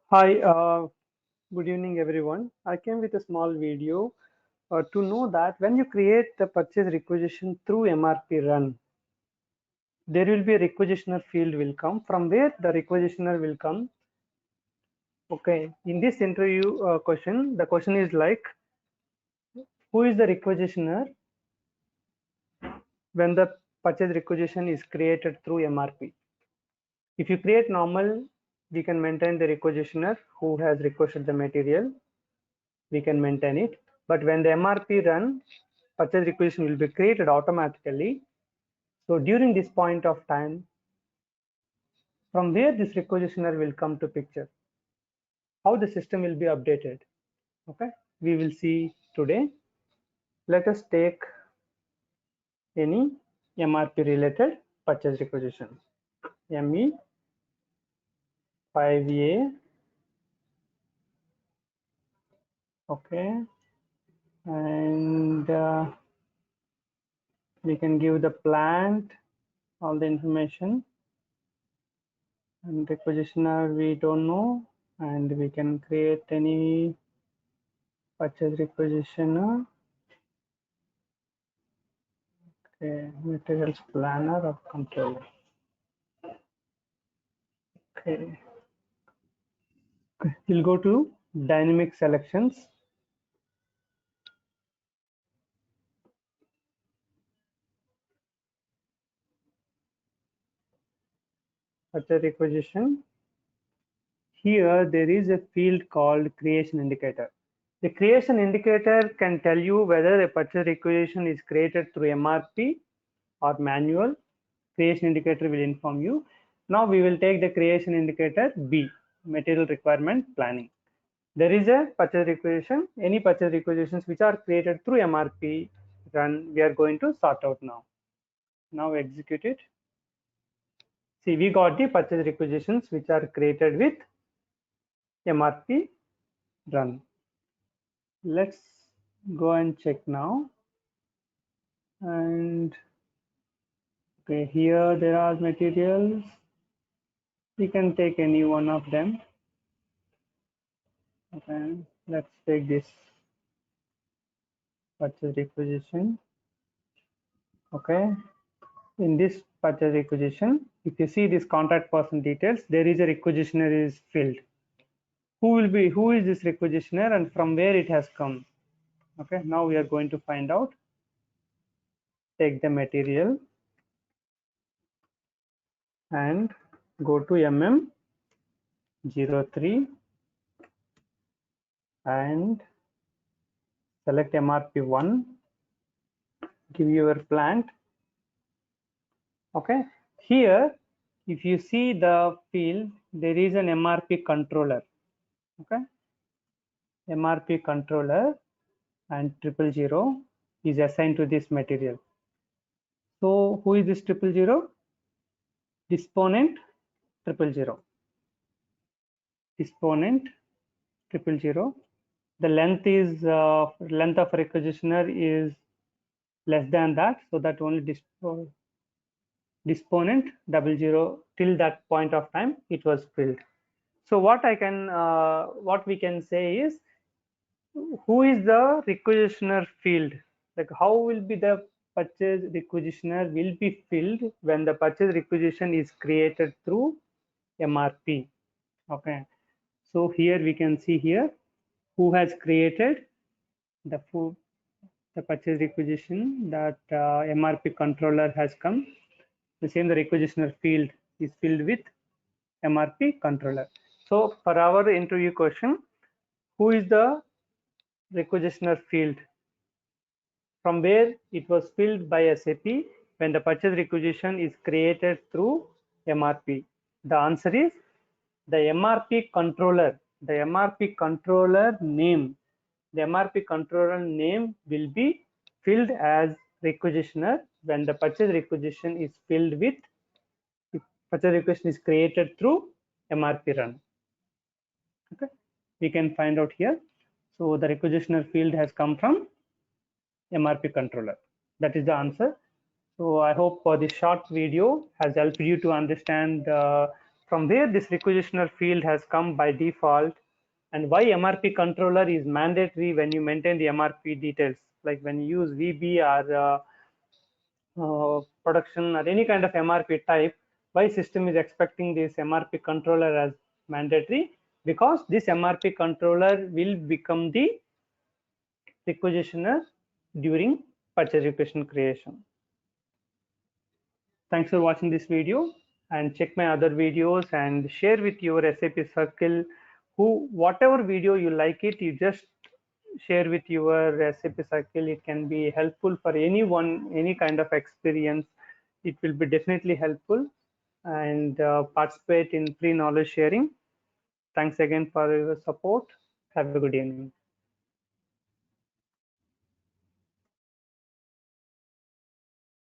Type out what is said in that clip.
Hi, good evening everyone. I came with a small video to know that when you create the purchase requisition through MRP run, there will be a requisitioner field will come from where the requisitioner will come. Okay, in this interview question, the question is like, who is the requisitioner when the purchase requisition is created through MRP? If you create normal, we can maintain the requisitioner who has requested the material. We can maintain it. But when the MRP run, purchase requisition will be created automatically. So during this point of time, from where this requisitioner will come to picture, how the system will be updated. Okay, we will see today. Let us take any MRP related purchase requisition. ME 5A. Okay, and we can give the plant all the information, and requisitioner we don't know, and we can create any purchase requisitioner. Okay, materials planner or controller. Okay, we'll go to dynamic selections. Purchase requisition. Here there is a field called creation indicator. The creation indicator can tell you whether a purchase requisition is created through MRP or manual. Creation indicator will inform you. Now we will take the creation indicator B, material requirement planning. There is a purchase requisition. Any purchase requisitions which are created through MRP run, we are going to sort out now. Now execute it. See, we got the purchase requisitions which are created with MRP run. Let's go and check now. And okay, here there are materials. We can take any one of them. Okay, let's take this purchase requisition. Okay, in this purchase requisition, if you see this contact person details, there is a requisitioner is filled. Who is this requisitioner and from where it has come? Okay, now we are going to find out. Take the material and go to MM 03 and select MRP1, give your plant. Okay, here if you see the field, there is an MRP controller. Okay, MRP controller and 000 is assigned to this material. So who is this 000? Disponent 000. Disponent 000. The length is length of requisitioner is less than that, so that only disponent 00 till that point of time it was filled. So what we can say is, who is the requisitioner field? Like how will be the purchase requisitioner will be filled when the purchase requisition is created through MRP. Okay, so here we can see here who has created the purchase requisition, that MRP controller has come. The same, the requisitioner field is filled with MRP controller. So for our interview question, who is the requisitioner field? From where it was filled by SAP when the purchase requisition is created through MRP? The answer is the MRP controller. The MRP controller name. The MRP controller name will be filled as requisitioner when the purchase requisition is filled with, if purchase requisition is created through MRP run. Okay, we can find out here. So the requisitioner field has come from MRP controller. That is the answer. So I hope this short video has helped you to understand from where this requisitioner field has come by default, and why MRP controller is mandatory when you maintain the MRP details, like when you use VB or production or any kind of MRP type, why system is expecting this MRP controller as mandatory, because this MRP controller will become the requisitioner during purchase requisition creation. Thanks for watching this video, and check my other videos and share with your SAP circle. Whatever video you like it, you just share with your SAP circle. It can be helpful for anyone, any kind of experience. It will be definitely helpful, and participate in free knowledge sharing. Thanks again for your support. Have a good evening.